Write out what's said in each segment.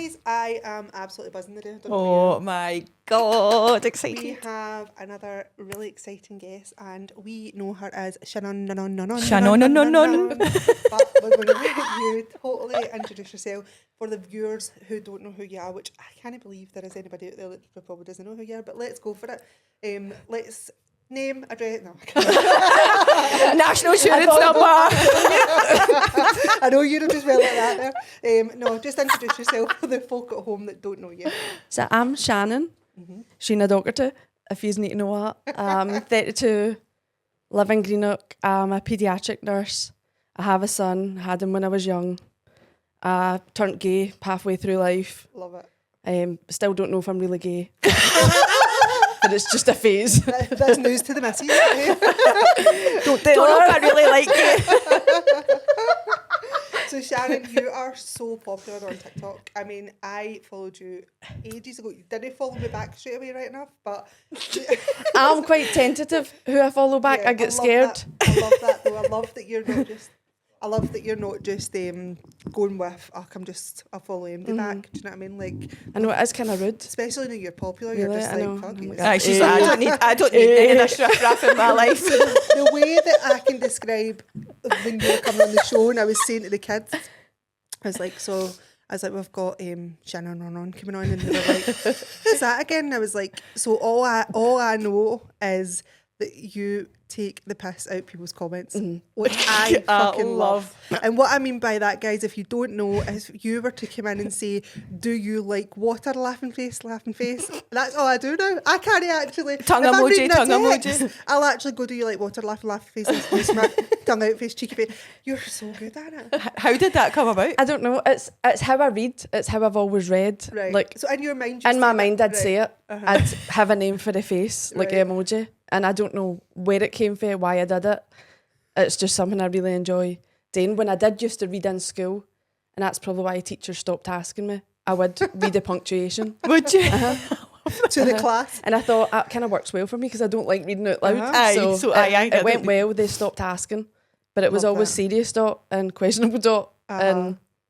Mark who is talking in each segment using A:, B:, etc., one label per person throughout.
A: guys, I am absolutely buzzing today.
B: Oh my God, excited.
A: We have another really exciting guest, and we know her as Shannon.
B: Shannon.
A: But we're going to let you totally introduce yourself for the viewers who don't know who you are, which I can't believe there is anybody out there that probably doesn't know who you are, but let's go for it. Let's name, address, no.
B: National insurance number.
A: I know you'd just well like that there. No, just introduce yourself for the folk at home that don't know you.
C: So I'm Shannon, Sheena Docherty, if you need to know that. I'm 32, live in Greenock. I'm a paediatric nurse. I have a son, had him when I was young. I turned gay halfway through life.
A: Love it.
C: Still don't know if I'm really gay. But it's just a phase.
A: That's news to the missus.
B: Don't know if I really like it.
A: So Shannon, you are so popular on TikTok. I mean, I followed you ages ago. You didn't follow me back straight away, right enough, but
C: I'm quite tentative who I follow back.
A: yeah,
C: I get scared.
A: I love that though. I love that you're not just going with, I'll follow MD back. Do you know what I mean? Like,
C: I know it is kind of rude.
A: especially when you're popular,
C: Really?
A: you're just
C: I
A: like,
C: know.
A: fuck
C: Oh my
A: it.
C: God.
B: She's like, I don't need any of this riff in my life.
A: The way that I can describe when you were coming on the show and I was saying to the kids, I was like, we've got Shannon on coming on, and they were like, who's that again? And I was like, so all I know is that you take the piss out people's comments, which I fucking love. And what I mean by that, guys, if you don't know, is if you were to come in and say, do you like water, laughing face, that's all I do now. I can't actually
B: Tongue
A: if I'm
B: emoji,
A: reading a
B: tongue
A: text,
B: emoji.
A: I'll actually go, do you like water, laughing face, tongue out face, cheeky face. You're so good at it.
B: How did that come about?
C: I don't know. It's how I read. It's how I've always read.
A: Right.
C: Like,
A: so in your mind, you
C: in my
A: say
C: mind,
A: that,
C: I'd say it. I'd have a name for the face, like
A: Right.
C: emoji. And I don't know where it came from, why I did it. It's just something I really enjoy doing. When I did used to read in school, and that's probably why teachers stopped asking me, I would read the punctuation.
B: Would you?
A: to the class.
C: And I thought that kind of works well for me because I don't like reading out loud.
B: Aye,
C: It went well, they stopped asking. But it was
A: Love
C: always
A: that.
C: serious dot and questionable dot.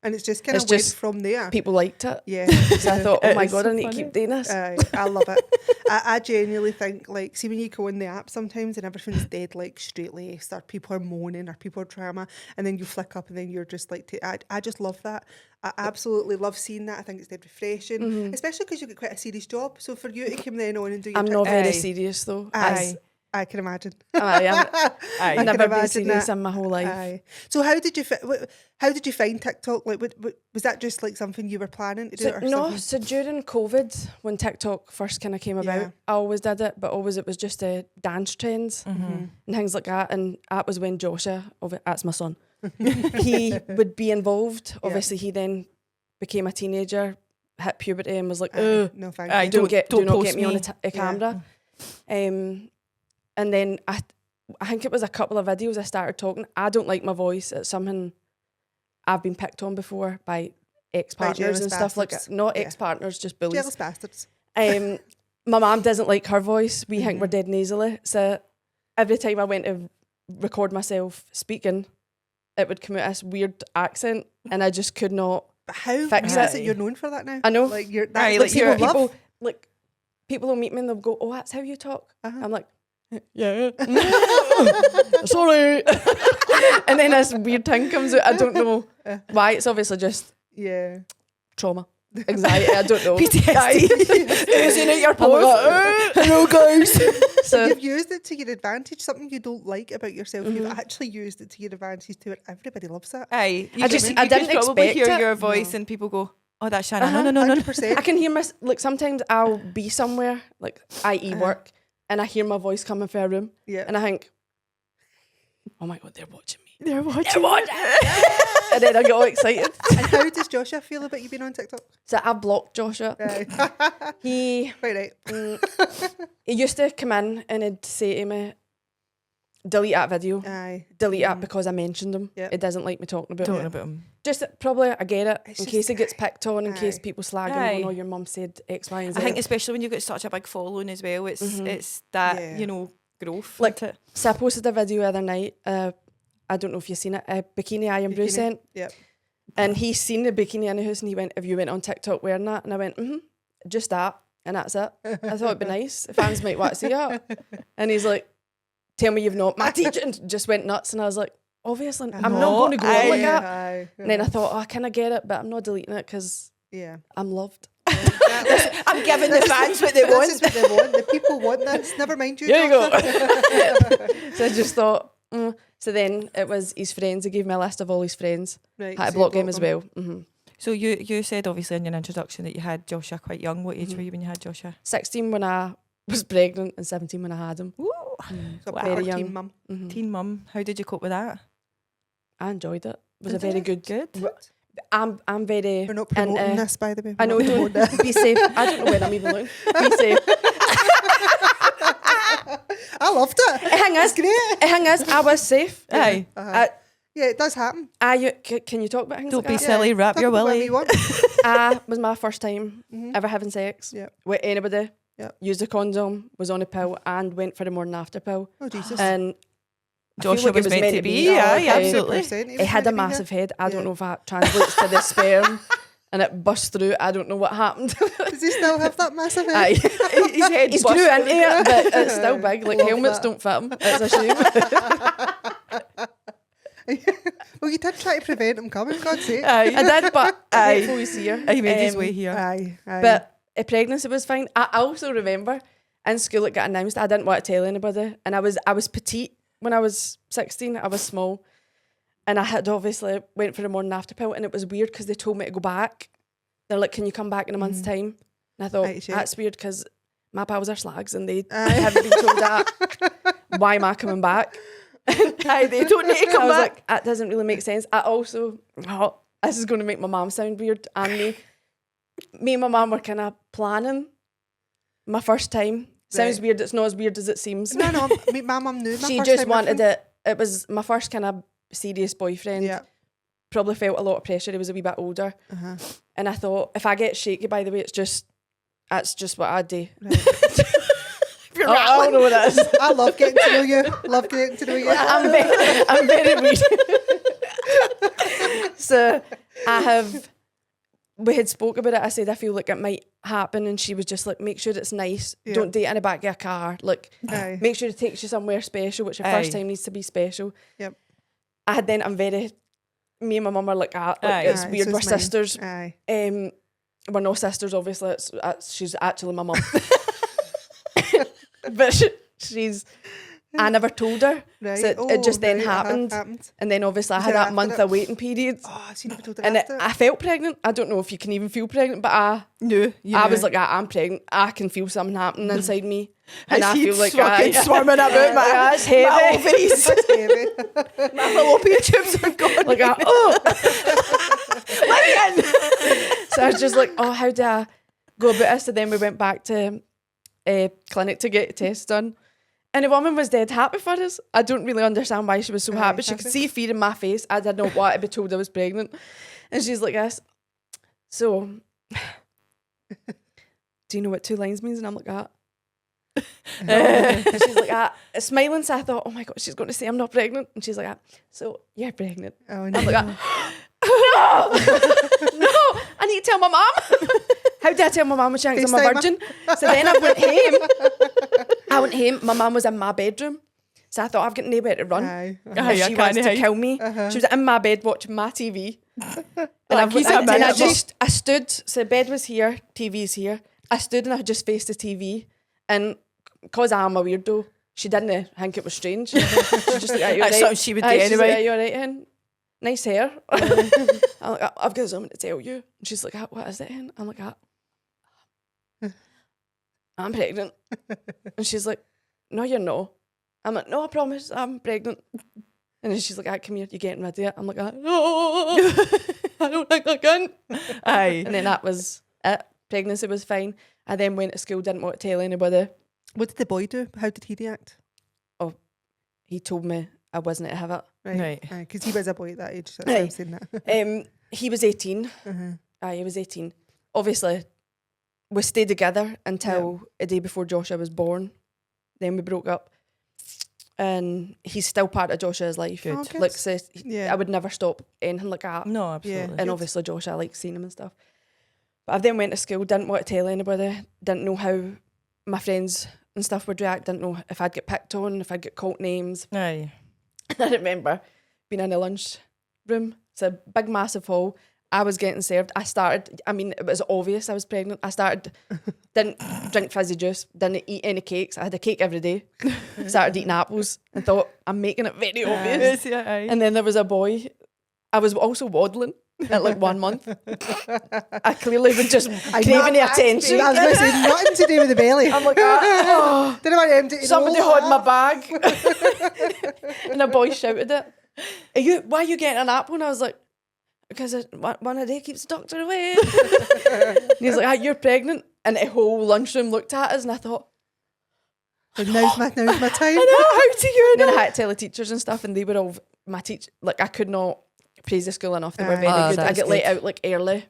A: And it's just kind
C: It's
A: of went
C: just
A: from there.
C: People liked it.
A: Yeah.
C: So I thought, oh
B: It
C: my
B: is
C: God,
B: so
C: I need
B: funny.
C: to keep doing this.
A: I love it. I genuinely think, like, see when you go in the app sometimes and everything's dead, like, straight laced, or people are moaning, or people are drama, and then you flick up and then you're just like, I just love that. I absolutely love seeing that. I think it's dead refreshing, especially because you get quite a serious job. So for you to come then on and do your
C: I'm not
A: TikTok-
C: very
B: Aye.
C: serious though.
A: Aye. I can imagine.
C: I am.
B: Aye.
C: I've
A: can
C: never been
A: imagine
C: serious
A: that.
C: in my whole life.
A: Aye. So how did you find TikTok? Like, was that just like something you were planning to do? Or
C: No,
A: something?
C: so during COVID, when TikTok first kind of came about,
A: Yeah.
C: I always did it, but always it was just dance trends and things like that. And that was when Joshua, that's my son, he would be involved. Obviously, he then became a teenager, hit puberty, and was like,
A: Aye.
C: "Oh,
A: No, thank
B: Aye,
A: you.
C: do not
B: post
C: get me on
B: me."
C: a camera." And then I think it was a couple of videos I started talking. I don't like my voice. It's something I've been picked on before by ex-partners
A: jealous
C: and stuff like
A: bastards.
C: that. Not
A: Yeah.
C: ex-partners, just bullies.
A: Jealous bastards.
C: My mum doesn't like her voice. We think we're dead nasally. So every time I went to record myself speaking, it would come out this weird accent, and I just could not.
A: But how
C: Fix
A: is
C: it.
A: it you're known for that now?
C: I know.
A: Like you're
B: Aye,
A: that's
B: like
A: what
B: you're-
A: people love.
C: People will meet me and they'll go, "Oh, that's how you talk."
A: Uh-huh.
C: I'm like, "Yeah, sorry." And then this weird thing comes out. I don't know why. It's obviously just
A: Yeah.
C: trauma, anxiety. I don't know.
B: PTSD. Oozing out your
C: I'm like,
B: pores. Hello, guys.
C: So
A: You've used it to your advantage. Something you don't like about yourself, you've actually used it to your advantage to it. Everybody loves that.
B: Aye.
C: I didn't
B: probably
C: expect
B: hear
C: it.
B: your voice and people go, oh, that's Shannon. No.
A: 100%.
C: I can hear like sometimes I'll be somewhere, like i.e. work, and I hear my voice coming through a room,
A: Yeah.
C: and I think, oh my God, they're watching me.
B: They're watching.
C: And then I get all excited.
A: And how does Joshua feel about you being on TikTok?
C: So I blocked Joshua.
A: Right.
C: He
A: Right.
C: he used to come in and he'd say to me, delete that video.
A: Aye.
C: Delete it because I mentioned him.
A: Yeah.
C: It doesn't like me talking about
B: Talking
C: it.
B: about him.
C: Just probably I get it
A: It's
C: in
A: just-
C: case it gets picked on, in case
A: Aye.
C: people slag him,
B: Aye.
C: going, "Oh, your mum said X, Y, and Z."
B: I think especially when you get such a big following as well, it's that,
A: Yeah.
B: growth.
C: Like-
B: isn't it?
C: So I posted a video the other night. I don't know if you've seen it. Bikini Eye and Bruce
A: Bikini.
C: sent.
A: Yep.
C: And he seen the bikini in the house and he went, have you went on TikTok wearing that? And I went, just that. And that's it. I thought it'd be nice. Fans might want to see it. And he's like, tell me you've not. My teacher just went nuts. And I was like, obviously, I'm not going to go on like that. And then I thought, oh, can I get it? But I'm not deleting it because I'm loved.
B: I'm giving the fans what they want.
A: This is what they want. The people want this. Never mind you.
C: There you go. So I just thought, So then it was his friends. He gave me a list of all his friends.
A: Right,
C: Had a
A: so
C: block
A: you
C: game
A: blocked
C: as
A: them.
C: well. Mm-hmm.
B: So you said obviously in your introduction that you had Joshua quite young. What age were you when you had Joshua?
C: 16 when I was pregnant and 17 when I had him.
B: Ooh,
A: So
B: wow.
C: Very
A: proper
C: young.
A: teen mum.
C: Mm-hmm.
B: Teen mum. How did you cope with that?
C: I enjoyed it. It was
B: Did
C: a very
B: you?
C: good.
B: Good.
C: I'm very.
A: We're not promoting
C: into-
A: this, by the way.
C: I know.
A: We're not
C: Don't
A: promoting
C: be safe. I don't know when I'm even looking. Be safe.
A: it. I loved it.
C: The thing is, I was safe.
B: Aye.
A: Yeah, it does happen.
C: Can you talk about things
B: Don't
C: like
B: be
C: that?
B: silly. Wrap
A: Talk
B: your
A: about whatever
B: willy.
A: you want.
C: Was my first time ever having sex
A: Yep.
C: with anybody.
A: Yep.
C: Used a condom, was on a pill, and went for the morning after pill.
A: Oh, Jesus.
C: And I feel
B: Joshua
C: like it
B: was meant to be.
C: Oh,
B: Aye,
C: okay.
B: absolutely.
A: 100%.
C: It had a massive head. I don't know if that translates to the sperm, and it burst through. I don't know what happened.
A: Does he still have that massive head?
C: Aye.
B: His head
C: He's
B: bust
C: grew
B: through.
C: into it, but it's still big. Like
A: Love
C: helmets
A: that.
C: don't fit him. It's a shame.
A: Well, you did try to prevent him coming, God's sake.
B: Aye.
C: I did, but
B: Aye.
C: hopefully he's here.
B: He made his
C: Um,
B: way here.
A: Aye.
C: But pregnancy was fine. I also remember in school it got announced. I didn't want to tell anybody, and I was petite when I was 16. I was small, and I had obviously went for the morning after pill, and it was weird because they told me to go back. They're like, "Can you come back in a month's time?" And I thought
A: Right, shit.
C: that's weird because my pals are slags and they
A: Aye.
C: haven't been told that. Why am I coming back?
B: Aye, they don't need to
C: I
B: come
C: was
B: back.
C: like, that doesn't really make sense. I also, this is going to make my mum sound weird, and me and my mum were kind of planning my first time. Sounds
A: Right.
C: weird. It's not as weird as it seems.
A: No, my mum knew. My
C: She
A: first
C: just
A: time
C: wanted
A: with him.
C: it. It was my first kind of serious boyfriend.
A: Yeah.
C: Probably felt a lot of pressure. He was a wee bit older,
A: Uh-huh.
C: and I thought if I get shaky, by the way, that's just what I do.
A: Right.
B: You're
C: I don't know what that is.
A: I love getting to know you. Love getting to know you.
C: I'm very weird. So we had spoke about it. I said I feel like it might happen, and she was just like, make sure it's nice.
A: Yeah.
C: Don't date in the back of a car. Like,
A: Aye.
C: make sure it takes you somewhere special, which your
B: Aye.
C: first time needs to be special.
A: Yep.
C: Me and my mum are like,
B: Aye.
C: it's
A: Aye,
C: weird.
A: so
C: We're
A: it's mine.
C: sisters.
A: Aye.
C: We're not sisters, obviously. She's actually my mum. But I never told her.
A: Right.
C: So it just then
A: right,
C: happened.
A: happened.
C: And then obviously I
A: Was
C: had
A: it
C: that
A: after
C: month
A: it?
C: of waiting period.
A: Oh, I seen never told her
C: And
A: after.
C: I felt pregnant. I don't know if you can even feel pregnant, but I was like, I'm pregnant. I can feel something happening inside me. And I feel like
B: fucking swarming about my
C: it's heavy.
B: my ovaries.
A: That's heavy.
B: My fallopian tubes are gone.
C: Like, let me in. So I was just like, oh, how do I go about this? So then we went back to clinic to get tests done. And the woman was dead happy for us. I don't really understand why she was so happy. She could see fear in my face. I did not want to be told I was pregnant. And she's like this. So, do you know what 2 lines means? And I'm like, that. And she's like, smiling. So I thought, oh my God, she's going to say I'm not pregnant. And she's like, so you're pregnant.
A: Oh, no.
C: I'm like, no, I need to tell my mum. How do I tell my mum when she thinks I'm a
A: FaceTime her.
C: virgin? So then I went home. My mum was in my bedroom. So I thought, I've got nowhere to run.
A: Aye.
B: Aye,
C: If
B: I
C: she wants
B: can't
C: to
B: hide.
C: kill me. She was in my bed watching my TV. And
B: he's a
C: I
B: miserable.
C: stood, so the bed was here, TV's here. I stood and I just faced the TV. And because I'm a weirdo, she didn't think it was strange. She just like, are you
B: That's
C: right?
B: something she would do
C: She's
B: anyway.
C: like, are you all right, hen? Nice hair. I'm like, I've got something to tell you. And she's like, what is it, hen? I'm like, I'm pregnant. And she's like, no, you're not. I'm like, no, I promise, I'm pregnant. And then she's like, come here, you're getting ready. I'm like, no, I don't think I can.
B: Aye.
C: And then that was it. Pregnancy was fine. I then went to school, didn't want to tell anybody.
A: What did the boy do? How did he react?
C: He told me I wasn't to have it.
B: Right.
A: Because he was a boy at that age. So that's why I'm saying that.
C: He was 18. He was 18. Obviously, we stayed together until a day before Joshua was born. Then we broke up. and he's still part of Joshua's life.
A: Oh, good.
C: Like, says,
A: Yeah.
C: I would never stop anything like that.
B: No, absolutely.
C: And obviously Joshua, I like seeing him and stuff. But I then went to school, didn't want to tell anybody, didn't know how my friends and stuff would react, didn't know if I'd get picked on, if I'd get called names.
B: Aye.
C: I remember being in the lunch room. It's a big, massive hall. I was getting served. It was obvious I was pregnant. Didn't drink fizzy juice, didn't eat any cakes. I had a cake every day. Started eating apples and thought, I'm making it very obvious.
B: Aye.
C: And then there was a boy. I was also waddling at like 1 month. I clearly was just craving the attention.
A: I was going to say, nothing to do with the belly.
C: I'm like, oh,
A: Didn't want him to
C: somebody
A: roll
C: had my
A: up.
C: bag. And a boy shouted it. Why are you getting an apple? And I was like, because one a day keeps the doctor away. And he's like, you're pregnant. And the whole lunchroom looked at us and I thought,
A: Now's my time.
C: how do you know? And then I had to tell the teachers and stuff, and they were all my teach. Like, I could not praise the school enough. They were very good. I
B: that's
C: get let
B: good.
C: out like early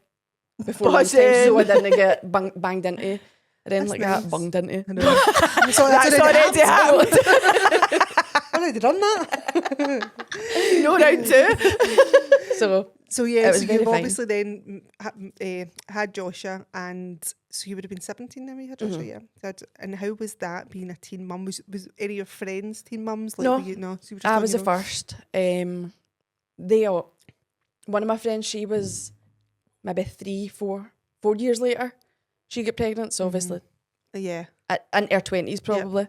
C: before lunchtime, so I didn't get banged into. And then
A: That's
C: like
A: nice.
C: that bunged into.
A: I know. So that's already happened. I've already done that.
B: No, round two.
C: So
A: yeah,
C: It was
A: so
C: very
A: you've
C: fine.
A: obviously then had Joshua, and so you would have been 17 then when you had Joshua, yeah. And how was that being a teen mum? Was any of your friends teen mums? Like,
C: No.
A: were you, no. So you were just
C: I
A: on
C: was the
A: your own?
C: first. One of my friends, she was maybe 4 years later, she got pregnant. So obviously,
A: Yeah.
C: in her 20s probably.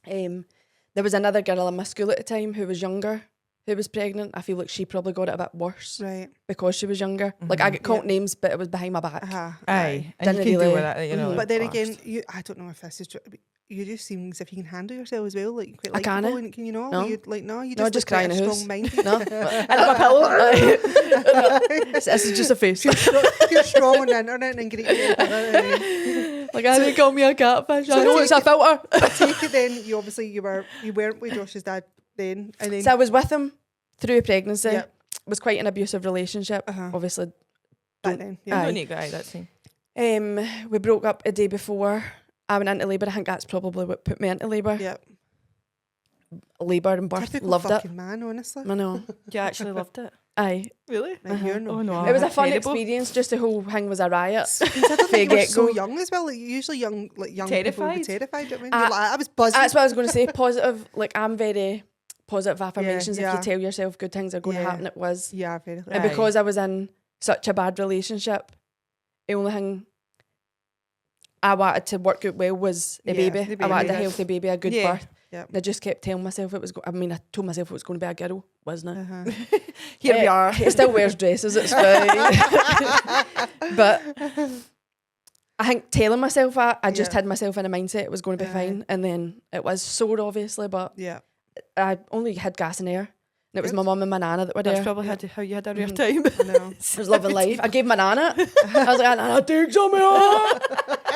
C: There was another girl in my school at the time who was younger, who was pregnant. I feel like she probably got it a bit worse
A: Right.
C: because she was younger. Like, I get called names, but it was behind my back.
B: Aye. And
C: Didn't
B: you can
C: really-
B: deal with that, you know.
A: But then
B: like,
A: again, I don't know if this is true. But you just seem as if you can handle yourself as well. Like, quite
C: I can't.
A: likeable, and can you not?
C: No.
A: You you
C: No,
A: just
C: just
A: look
C: cry
A: quite
C: in
A: a
C: the house.
A: strong minded.
C: No, and my pillow. This is just a face.
A: You're strong on the internet and great.
C: Like, I didn't call me a catfish. I know it's a filter.
A: Take it then. You obviously you weren't with Josh's dad then, and then
C: So I was with him through a pregnancy.
A: Yeah.
C: It was quite an abusive relationship. Obviously,
A: back then.
B: You
A: Yeah.
B: don't need to go, aye, that's fine.
C: we broke up a day before I went into labour. I think that's probably what put me into labour.
A: Yeah.
C: Labour and birth.
A: Typical
C: Loved it.
A: fucking man, honestly.
C: I know.
B: You actually loved it.
C: Aye.
B: Really?
A: Like, you're not.
B: Oh no.
C: It was a
B: that's
C: fun
B: terrible.
C: experience. Just the whole thing was a riot.
A: Considering that you were so
C: get-go.
A: young as well. Like, usually young people would be
B: Terrified.
A: terrified. I mean, you're like, I was buzzing.
C: That's what I was going to say. Positive. Like, I'm very positive affirmations.
A: yeah.
C: If you tell yourself good things are going to
A: Yeah.
C: happen, it was.
A: Yeah, very.
C: And because I was in such a bad relationship, the only thing I wanted to work out well was a
A: Yeah,
C: baby.
A: the
C: I wanted a
A: baby.
C: healthy baby, a good
B: Yeah.
C: birth.
A: Yeah.
C: And I just kept telling myself it was. I told myself it was going to be a girl, wasn't it?
B: Here we are.
C: He still wears dresses. It's fine. But I think telling myself that, I just
A: Yeah.
C: had myself in a mindset it was going to be fine, and then it was sore, obviously. But
A: Yeah.
C: I only had gas and air. And it was
A: Good.
C: my mum and my nana that were
B: That's
C: there.
B: probably how you had a rare time.
A: I know.
C: I was living life. I gave my nana it. I was like, Nana, take some of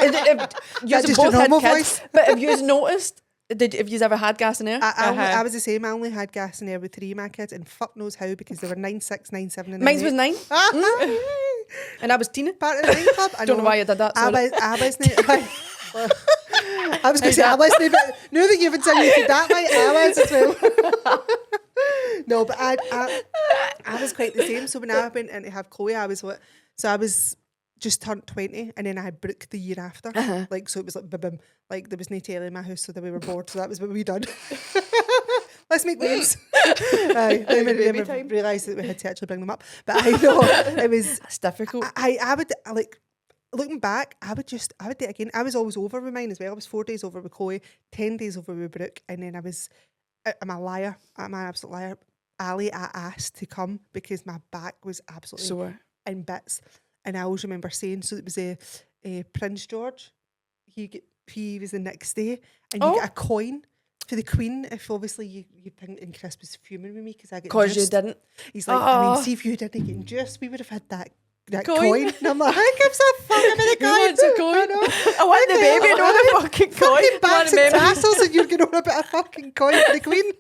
C: it. You
A: That's just your
C: both had
A: normal
C: kids.
A: voice?
C: But have you noticed, if you ever had gas and air?
A: I was the same. I only had gas in there with 3 of my kids, and fuck knows how, because they were 9, 6, 9, 7, and 9.
C: Mine was 9. And I was Tina.
A: Part of the 9 club. I
C: Don't know why you did that. Sorry.
A: I was going to say I listening, but now that you've insinuated that, mate, I was as well. No, but I was quite the same. So when I went in to have Chloe, I was just turned 20, and then I had Brooke the year after. Like, so it was like bim, like there was no telly in my house, so that we were bored. So that was what we did. Let's make names. Then we realised that we had to actually bring them up. But I know it was.
C: It's difficult.
A: I would like. Looking back, I would do it again. I was always over with mine as well. I was 4 days over with Chloe, 10 days over with Brooke, and then I'm a liar. I'm an absolute liar. Ali, I asked to come because my back was absolutely
C: Sore.
A: in bits. And I always remember saying, so it was a Prince George. He was the next day, and you get a coin for the Queen if obviously you think, and Chris was fuming with me because I get
C: Because you
A: juiced.
C: didn't.
A: He's like, I mean, see if you didn't get juiced, we would have had that
C: Coin.
A: coin. And I'm like, who gives a fuck about the
C: Who
A: coin?
C: wants a coin?
A: I know.
B: I want the baby, not the fucking coin.
A: Fucking backs
B: Man,
A: and
B: remember-
A: tassels, and you're going on about a fucking coin for the Queen.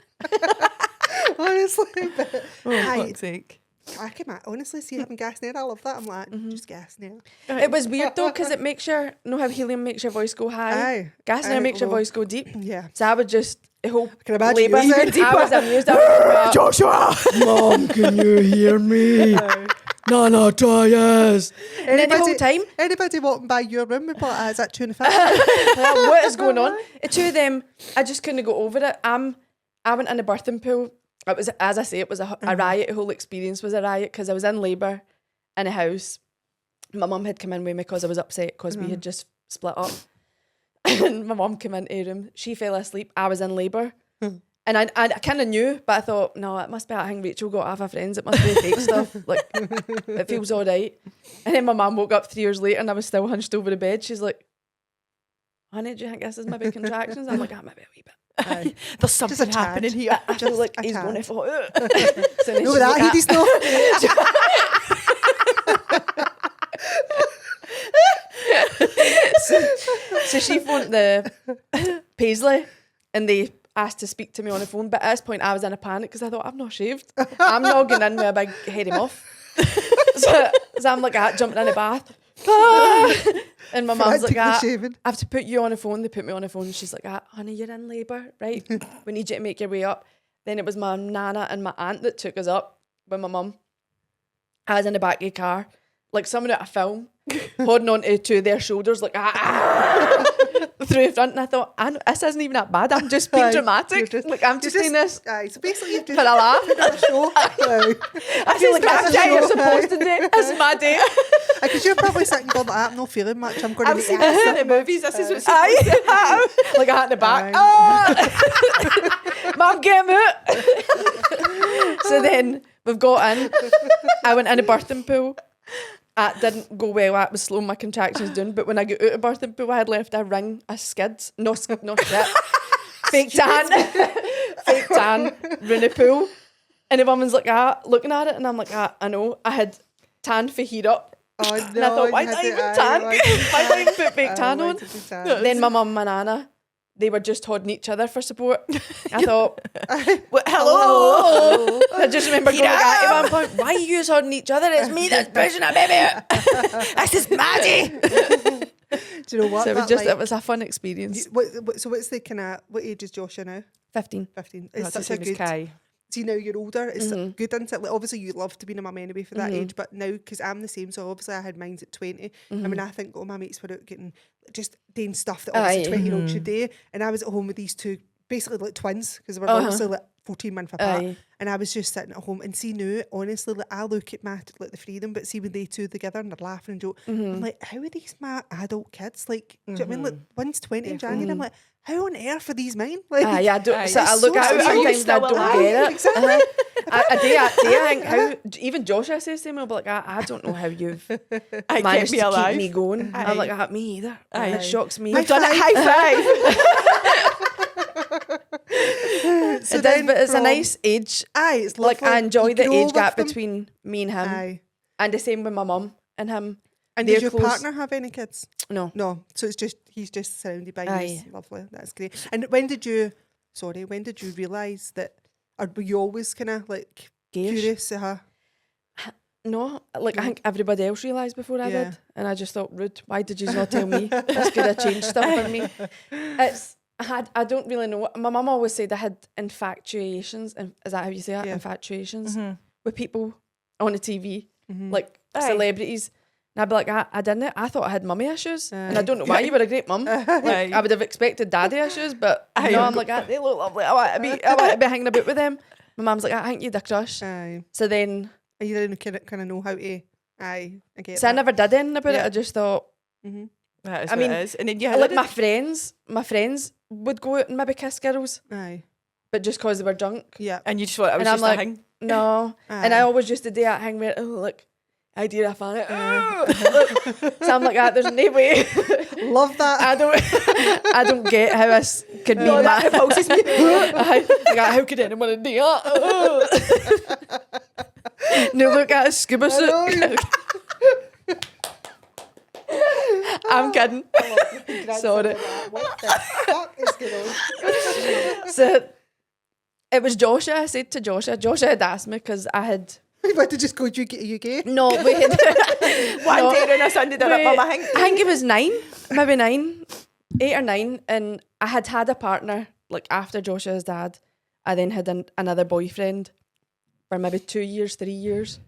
A: Honestly, but
B: Fuck's sake.
A: I can honestly see having gas in there. I love that. I'm like, just gas in there.
C: It was weird though, because it makes how helium makes your voice go high.
A: Aye.
C: Gas in
A: Aye,
C: air makes your
A: well,
C: voice go deep.
A: Yeah.
C: So I would just whole
A: can imagine
C: labour.
A: you
C: I
A: said.
C: was amused. I was like,
B: Joshua!
C: Mom, can you hear me? No, try us. And then the whole time,
A: Anybody walking by your room would be like, is that tuna fish?
C: what is going on? The two of them, I just couldn't go over it. I went in the birthing pool. It was, as I say, it was a riot. The whole experience was a riot because I was in labour in a house. My mum had come in with me because I was upset because we had just split up. And my mum came into the room. She fell asleep. I was in labour. And I kind of knew, but I thought, no, it must be, I think Rachel got half her friends. It must be fake stuff. Like, it feels all right. And then my mum woke up 3 years later and I was still hunched over the bed. She's like, honey, do you think this is maybe contractions? I'm like, maybe a wee bit.
B: There's something happening here.
C: I feel like he's going to fall out. So then
A: No,
C: she's
A: that
C: like,
A: Hades no.
C: so she phoned the Paisley and they asked to speak to me on the phone, but at this point I was in a panic because I thought, I've not shaved. I'm not going in with a big hairy muff. so I'm like jumping in the bath. And my mum's like,
A: Frantically shaving.
C: I have to put you on the phone. They put me on the phone. She's like, honey, you're in labour, right? We need you to make your way up. Then it was my nana and my aunt that took us up with my mum. I was in the back of the car, like someone at a film, holding on to two of their shoulders, like through the front. And I thought, this isn't even that bad. I'm just being dramatic. I'm just doing this
A: Aye, so basically you've just
C: for a laugh.
A: put on a show.
C: I feel like that's
A: that's
C: what you're
A: a show.
C: supposed to do. That's my day.
A: Because you're probably sitting going, I'm not feeling much. I'm going to
B: I've
A: make
B: seen
A: it.
B: this in the movies. This is what's
C: Like a hat in the back. Mum, get him out. So then we've got in. I went in a birthing pool. That didn't go well. That was slowing my contractions down. But when I got out of birthing pool, I had left a ring, a skids, no shit. Fake tan round the pool. And the woman's like, looking at it, and I'm like, I know. I had tan for heat up.
A: Oh, no,
C: And I thought, why did I even tan? Why did I even put fake tan on? Then my mum and my nana, they were just holding each other for support. I thought, hello. I just remember going at one point, why are you guys holding each other? It's me that's pushing a baby out. This is Maddie.
A: Do you know what?
C: So it was
A: That,
C: just, it was a fun experience.
A: So what's the kind of, what age is Joshua now?
C: 15.
A: 15.
B: That's
A: It's
B: the
A: such
B: same
A: a
B: as
A: good...
B: Kai.
A: See, now you're older, it's good, isn't it? Like, obviously, you love to be a mum anyway for that age, but now, because I'm the same, so obviously I had mine at 20. I mean, I think all my mates were out getting, just doing stuff that obviously 20-year-olds should do. And I was at home with these two, basically like twins, because they were obviously like 14 months apart. And I was just sitting at home, and see now, honestly, like, I look at like the three of them, but see when they two together and they're laughing and joking, I'm like, how are these my adult kids? Like, do you know what I mean? Like, one's 20 in January, I'm like, how on earth are these mine? Like,
C: I don't, so I look
A: so
C: at it
A: sweet.
C: sometimes and I don't get it.
A: Exactly.
C: A day, I think how even Joshua says to me, I'll be like, I don't know how you've managed
B: me
C: to
B: alive.
C: keep me going. I'm like, me either. It shocks me.
B: We've done it. High five.
A: So
C: It does, but it's a nice age.
A: Aye, it's
C: Like,
A: lovely.
C: I enjoy
A: You
C: the
A: grow
C: age
A: with
C: gap
A: them.
C: between me and him.
A: Aye.
C: And the same with my mum and him.
A: And
C: They're
A: does your
C: close.
A: partner have any kids?
C: No.
A: No. So it's just, he's just surrounded by
C: Aye.
A: you. Lovely. That's great. And when did you realise that, or were you always kind of like
C: Gaish.
A: curious?
C: No, like I think everybody else realised before I
A: Yeah.
C: did. And I just thought, rude, why did you not tell me? This could have changed stuff for me. I don't really know. My mum always said I had infatuations, and is that how you say it?
A: Yeah.
C: Infatuations with people on the TV, like
B: Aye.
C: celebrities. And I'd be like, I didn't. I thought I had mummy issues. And I don't know why. You were a great mum. Like,
B: Aye.
C: I would have expected daddy issues, but
B: Aye.
C: no, I'm like, they look lovely. I want to be hanging about with them. My mum's like, I think you had a crush.
A: Aye.
C: So then,
A: And you didn't kind of know how to, I get
C: so I
A: that.
C: never did anything about it.
A: Yeah.
C: I just thought,
B: That is
C: I
B: what
C: mean,
B: it is. And then you had
C: like my friends would go out and maybe kiss girls,
A: Aye.
C: but just because they were drunk.
A: Yeah.
B: and you just thought it was
C: And I'm
B: just
C: like,
B: a thing.
C: no. And I always used to do that thing where, like, I do a fan. So I'm like, there's no way.
A: Love that.
C: I don't get how this could be
B: No, that
C: my
B: repulses me.
C: how could anyone do that? No, look at a scuba suit. I'm kidding. Sorry.
A: What the fuck is going on?
C: So it was Joshua. I said to Joshua. Joshua had asked me because I had.
A: You want to just go, you gay?
C: No, we had.
B: One day on a Sunday dinner, Mum, I think
C: he was 9, maybe 9, 8 or 9, and I had a partner like after Joshua's dad, I then had another boyfriend for maybe 2 years, 3 years,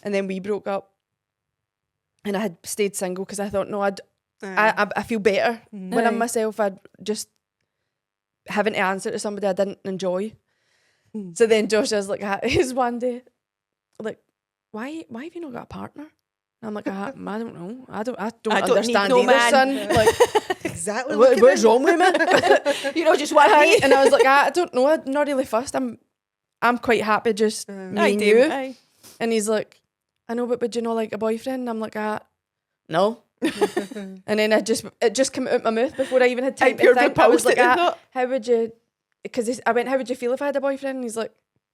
C: and then we broke up, and I had stayed single because I thought, no, I feel better when I'm myself. I'd just having to answer to somebody I didn't enjoy. So then Joshua's like, his one day, like, why have you not got a partner? And I'm like, I don't know. I don't understand
B: need no
C: either,
B: man.
C: son. Like,
A: Exactly.
C: what's wrong with me?
B: You know, just one
C: Aye.
B: me.
C: And I was like, I don't know. I'm not really fussed. I'm quite happy just me and you.
B: Aye.
C: And he's like, I know, but would you not like a boyfriend? And I'm like, no. And then it just came out my mouth before I even had time to think. I was like, how would you? Because I went, how would you feel if I had a boyfriend? And he's like,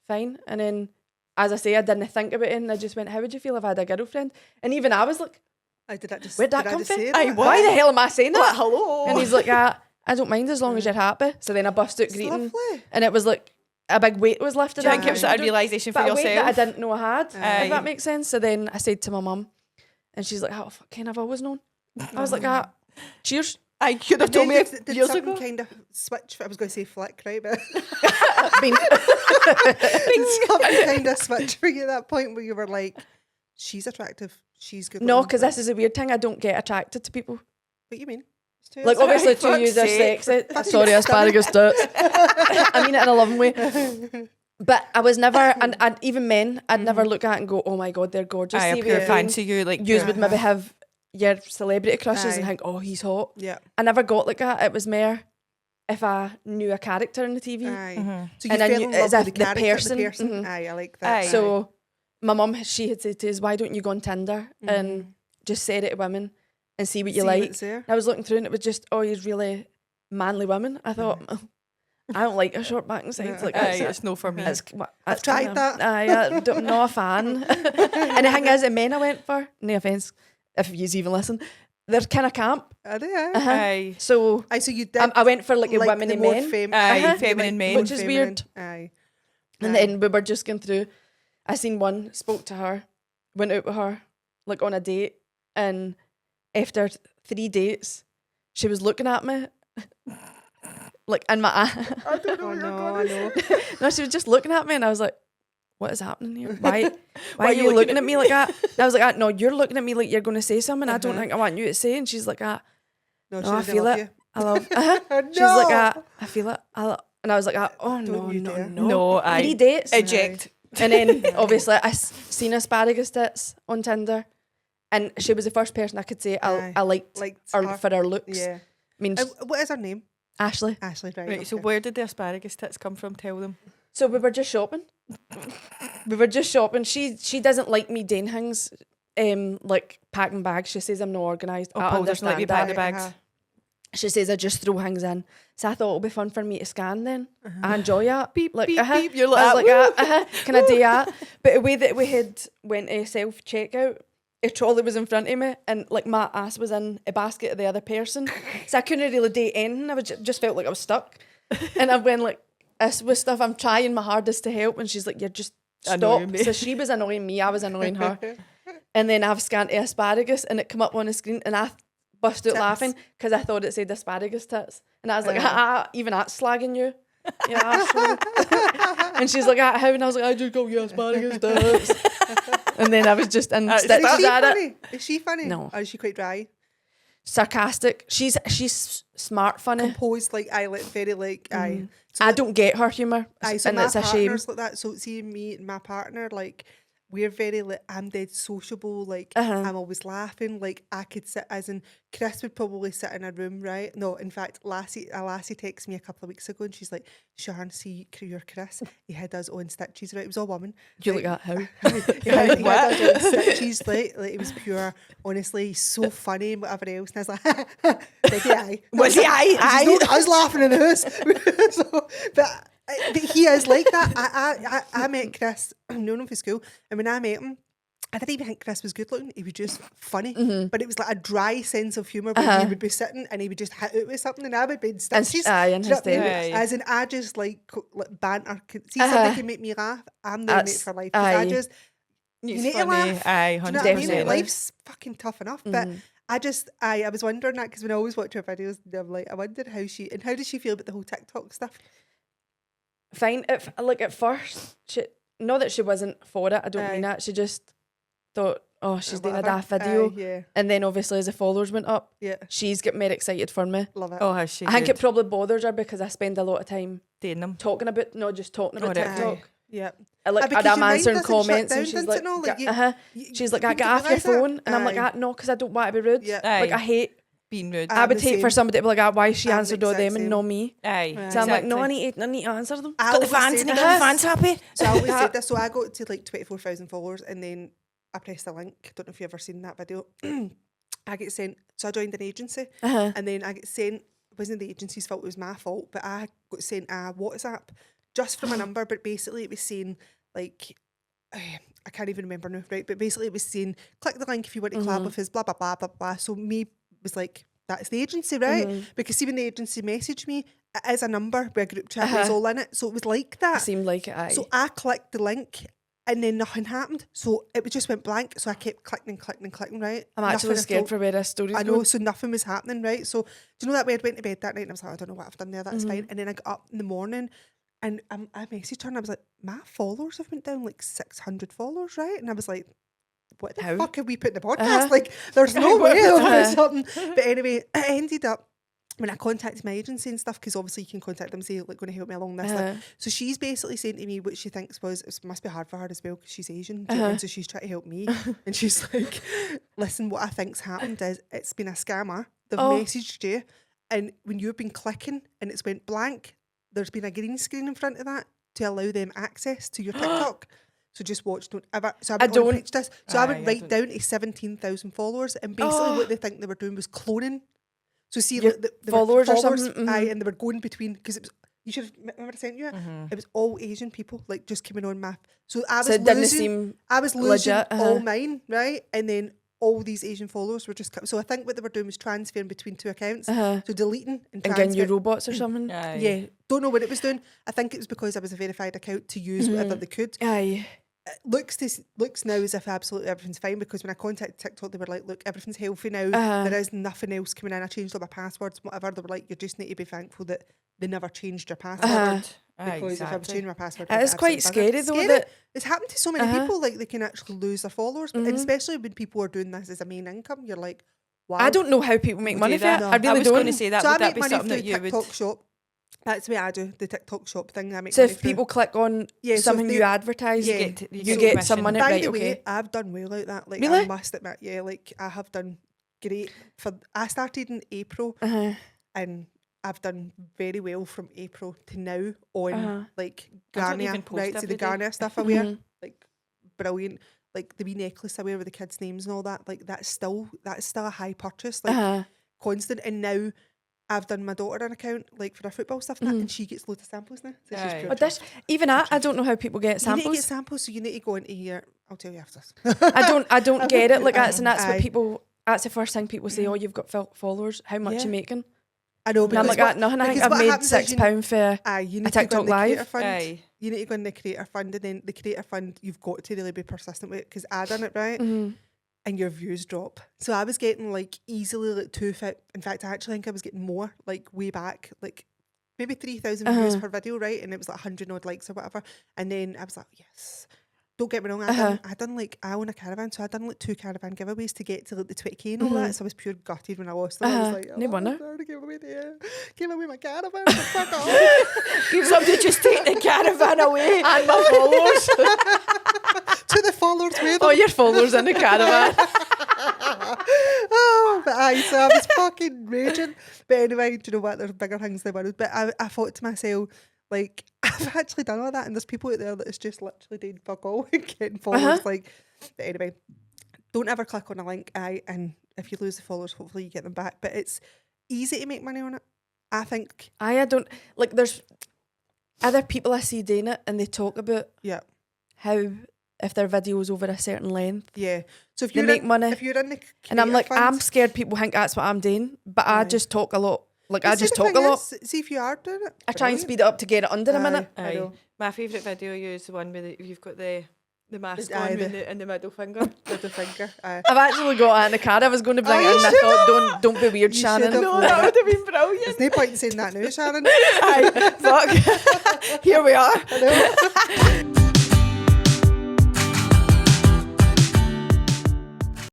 C: fine. And then, as I say, I didn't think about it, and I just went, how would you feel if I had a girlfriend? And even I was like, where'd that come from? Why the hell am I saying that?
B: Hello.
C: And he's like, I don't mind as long as you're happy. So then I bust out greeting,
A: lovely.
C: and it was like a big weight was lifted.
B: Do you think it was a realisation for
C: but a weight
B: yourself?
C: that I didn't know I had,
B: Aye.
C: if that makes sense. So then I said to my mum, and she's like, oh, fucking, I've always known. I was like, cheers.
B: I could have told me
A: did
B: years
A: something
B: ago.
A: kind of switch. I was going to say flick, right? But
C: Been-
A: something kind of switch for you at that point where you were like, she's attractive, she's good.
C: no,
A: looking,
C: because this is a weird thing. I don't get attracted to people.
A: What you mean? It's too
C: Like,
A: easy.
C: obviously, to
B: fuck's
C: you, they're
B: sake.
C: sexy. Sorry, asparagus tits. I mean it in a loving way. But I was never, and even men, I'd never look at and go, oh my God, they're gorgeous.
B: Aye,
C: See,
B: a pure
C: with
B: fancy you, like
C: yous would maybe have your celebrity crushes and
A: Aye.
C: think, oh, he's hot.
A: Yeah.
C: I never got like that. It was more if I knew a character in the TV.
A: Aye. So you
C: And I
A: fell
C: knew
A: in
C: as
A: love with
C: if
A: the
C: the
A: character, the
C: person-
A: person.
C: mhm.
A: Aye, I like that.
B: Aye.
C: So my mum, she had said to us, why don't you go on Tinder and just say it to women and see what you
A: See
C: like.
A: what's there.
C: And I was looking through and it was just, oh, you're really manly women. I thought, I don't like a short back and sides. Like,
B: Aye,
C: that's
B: it's no for me.
A: I've tried that.
C: I'm not a fan. And the thing is, the men I went for, no offence, if you even listen, they're kind of camp.
A: Are they?
C: Uh-huh.
B: Aye.
C: So
A: Aye, so you did.
C: I went for like a
A: like
C: women
A: the
C: and
A: more
C: men.
B: Aye,
C: Uh-huh.
B: feminine men.
C: Which is weird.
A: Aye.
C: And then we were just going through. I seen one, spoke to her, went out with her, like on a date, and after 3 dates, she was looking at me, like in my eye.
A: I don't know. I know.
C: No, she was just looking at me, and I was like, "What is happening here? Why are you looking at me like that?" And I was like, "No, you're looking at me like you're going to say something. I don't think I want you to say." And she's like,
A: No,
C: "No,
A: she
C: I
A: doesn't
C: feel
A: love
C: it.
A: you.
C: I love." She's
A: No.
C: like, "I feel it." And I was like, "Oh no,
A: Don't you
C: no,
A: dare.
C: no,
B: No, aye.
C: 3 dates."
B: Eject.
C: And then obviously I seen asparagus tits on Tinder, and she was the first person I could say
A: Aye.
C: I liked her
A: her.
C: for her looks.
A: Yeah.
C: I mean,
A: What is her name?
C: Ashley.
A: Ashley, right?
B: Right, so
A: okay.
B: where did the asparagus tits come from? Tell them.
C: So we were just shopping. She doesn't like me doing things, like packing bags. She says I'm not organised.
B: Oh,
C: I
B: Paul doesn't like
C: understand
B: you
C: that.
B: packing the bags.
C: She says I just throw things in. So I thought it'll be fun for me to scan then. I enjoy that.
B: Beep,
C: like,
B: beep,
C: uh-huh.
B: beep. You're
C: I
B: like,
C: was like, can I do that? But the way that we had went to self-checkout, a trolley was in front of me and like my ass was in a basket of the other person. So I couldn't really do anything. I was just felt like I was stuck. And I went like, this was stuff I'm trying my hardest to help. And she's like, you're just
B: Annoying
C: stop.
B: me.
C: So she was annoying me. I was annoying her. And then I've scanned asparagus and it come up on the screen and I bust out
A: Tits.
C: laughing because I thought it said asparagus tits. And I was like, even that's slagging you. You know, asshole. And she's like, how? And I was like, I just call you asparagus tits. And then I was just in
B: Is
C: stitches
A: Is she
C: at it.
A: funny? Is she funny?
C: No.
A: Or is she quite dry?
C: Sarcastic. She's smart funny.
A: Composed, like, very, like, aye. So,
C: I don't get her humour.
A: aye, so
C: And
A: my
C: it's a shame.
A: partner's like that. So, see, me and my partner, like, we're very, like, I'm dead sociable. Like,
C: Uh-huh.
A: I'm always laughing. Like, I could sit, as in, Chris would probably sit in a room, right? No, in fact, a lassie texted me a couple of weeks ago and she's like, Sharon, see your Chris. He had his own stitches, right? It was all woman.
C: You
A: right?
C: look at how?
A: he had his own stitches, like it was pure. Honestly, he's so funny and whatever else. And I was like, did he? Aye.
B: Was he? Aye,
A: I
B: aye.
A: was laughing in the house. So, but he is like that. I met Chris, I've known him from school, and when I met him, I didn't even think Chris was good looking. He was just funny, but it was like a dry sense of humour where he would be sitting and he would just hit out with something, and I would be in stitches.
C: in
A: Do you know
C: his
A: what I mean?
B: day.
A: As in, I just like banter. See, something can make me laugh. I'm the mate
C: That's-
A: for life. 'Cause I
C: aye.
A: just you
B: It's
A: need to
B: funny.
A: laugh.
B: Aye,
A: Do you know what I mean?
B: 100%.
A: Life's fucking tough enough, but I was wondering that because when I always watch her videos, I'm like, I wondered how does she feel about the whole TikTok stuff?
C: Fine. Like at first, not that she wasn't for it. I don't mean that. She just thought, oh, she's doing a daft video.
A: Yeah.
C: And then obviously as the followers went up,
A: Yeah.
C: she's get more excited for me.
A: Love it.
B: Oh, has she?
C: I think it probably bothers her because I spend a lot of time
B: doing them.
C: talking about, not just talking about TikTok.
A: Yeah.
C: Like,
A: because
C: I'm
A: your mind
C: answering
A: doesn't shut
C: comments
A: down,
C: and she's
A: doesn't
C: like,
A: it? No, like
C: she's like,
A: you
C: get
A: don't
C: off your
A: realise that.
C: phone. And I'm like, no, because I don't want to be rude.
A: Yeah.
B: Aye.
C: Like, I hate
B: Being rude.
C: I would
A: the
C: hate for
A: same.
C: somebody to be like, why she
A: I'm
C: answered
A: the
C: all
A: exact
C: them and
A: same.
C: not me.
B: Aye.
C: So I'm like, no, I need to answer them.
A: I
B: Got the
A: always
B: fans
A: say
B: and the
A: this.
B: fans happy.
A: So I always said this. So I got to like 24,000 followers and then I pressed the link. Don't know if you've ever seen that video. I get sent. So I joined an agency and then I get sent. It wasn't the agency's fault. It was my fault. But I got sent a WhatsApp just from a number. But basically it was saying like, I can't even remember now, right? But basically it was saying, click the link if you want to collab with us, blah, blah, blah, blah, blah. So me was like, that's the agency, right? Because see, when the agency messaged me, it is a number where a group chat was all in it. So it was like that.
C: It seemed like it, aye.
A: So I clicked the link and then nothing happened. So it just went blank. So I kept clicking, right?
C: I'm actually
A: Nothing
C: scared
A: at all.
C: for where this story's
A: I know,
C: going.
A: so nothing was happening, right? So do you know that way I went to bed that night and I was like, I don't know what I've done there, that's fine. And then I got up in the morning and I messaged her and I was like, my followers have went down like 600 followers, right? And I was like, what the fuck have we put in the podcast? Like, there's no way over something. But anyway, it ended up when I contacted my agency and stuff, because obviously you can contact them and say, like, going to help me along this. Like, so she's basically saying to me what she thinks was, it must be hard for her as well because she's Asian. Do you know what I mean? So she's trying to help me. And she's like, listen, what I think's happened is it's been a scammer. They've messaged you. And when you've been clicking and it's went blank, there's been a green screen in front of that to allow them access to your TikTok. So just watch, don't ever. So I went on this. So I went right down to 17,000 followers, and basically what they think they were doing was cloning. So see,
C: Your
A: like, the
C: followers or something?
A: aye, and they were going between, because it was. You should have, remember I sent you it. It was all Asian people, like just coming on my. So I was
C: So it didn't
A: losing.
C: seem
A: I was losing
C: legit,
A: all mine, right, and then all these Asian followers were just. So I think what they were doing was transferring between two accounts. So deleting and
C: getting your robots or something.
A: Yeah, don't know what it was doing. I think it was because I was a verified account to use whatever they could.
C: Aye.
A: It looks now as if absolutely everything's fine, because when I contacted TikTok, they were like, look, everything's healthy now. There is nothing else coming in. I changed all my passwords, whatever. They were like, you just need to be thankful that they never changed your password. Because if I was changing my password,
C: it is quite scary though. That
A: it's happened to so many people, like they can actually lose their followers. And especially when people are doing this as a main income, you're like, wow.
C: I don't know how people make money from it. I really
B: was
C: don't.
B: going to say that.
A: So
B: Would
A: I
B: that
A: make
B: be
A: money
B: something
A: through
B: that you
A: TikTok
B: would?
A: shop. That's the way I do the TikTok shop thing. I make
C: So
A: money
C: if people click on
A: so
C: something
A: if they-
C: you advertise,
A: Yeah.
C: you get some money.
A: By
C: Right,
A: the
C: okay.
A: way, I've done well out that. Like,
C: Really?
A: I must admit, yeah, like I have done great. I started in April, and I've done very well from April to now on like
B: I don't
A: Garnier,
B: even post
A: right? So
B: every
A: the
B: day.
A: Garnier stuff I wear, like brilliant. Like the wee necklace I wear with the kids' names and all that. Like that's still a high purchase, like constant. And now I've done my daughter an account, like for her football stuff, and, that, and she gets loads of samples now. So she's
B: Aye.
A: pure
C: But this, even I don't know how people get
A: You need to
C: samples.
A: get samples, so you need to go into here. I'll tell you after this.
C: I don't get it. Like that's what
A: Aye.
C: people. That's the first thing people say. Oh, you've got followers. How much you making?
A: I know,
C: And I'm
A: because
C: like, nothing. I think
A: because
C: I've
A: what
C: made
A: happens is
C: £6 for
A: you
C: a
A: need to go
C: TikTok
A: in the creator
C: live.
A: fund.
B: Aye.
A: You need to go in the creator fund, and then the creator fund, you've got to really be persistent with it, because I done it right, and your views drop. So I was getting like easily like 2,000. In fact, I actually think I was getting more, like way back, like maybe 3,000 views per video, right? And it was like 100 odd likes or whatever. And then I was like, yes. Don't get me wrong, I done like, I own a caravan, so I done like 2 caravan giveaways to get to like the 20k and all that. So I was pure gutted when I lost them. I was like,
C: No wonder.
A: I gave away my caravan. Fuck off.
B: Somebody just take the caravan away.
C: And my followers.
A: To the followers with
C: Oh, your followers in the caravan.
A: but aye, so I was fucking raging. But anyway, do you know what? There's bigger things in the world. But I thought to myself, like, I've actually done all that, and there's people out there that is just literally doing fuck all and getting followers. Like, but anyway, don't ever click on a link. And if you lose the followers, hopefully you get them back. But it's easy to make money on it, I think.
C: I don't like. There's other people I see doing it, and they talk about how if their video's over a certain length,
A: So if
C: they
A: you
C: make money.
A: if you're in the
C: And I'm like,
A: creator
C: I'm
A: fund-
C: scared people think that's what I'm doing, but I just talk a lot. Like I
A: See,
C: just
A: the
C: talk a
A: thing
C: lot.
A: is, see if you are doing it.
C: I try and
A: brilliant.
C: speed it up to get it under a minute.
A: I
B: Aye.
A: know.
B: My favourite video is the one where you've got the The mask
A: Aye,
B: on
A: the-
B: and the middle finger.
A: With the finger. Aye.
C: I've actually got it in the car. I was going to bring
A: Oh,
C: it
A: you
C: in. I thought, don't be weird,
A: You
C: Shannon.
A: should have.
B: No, that would have been brilliant.
A: There's no point in saying that now, Shannon.
B: Aye, fuck. Here we are.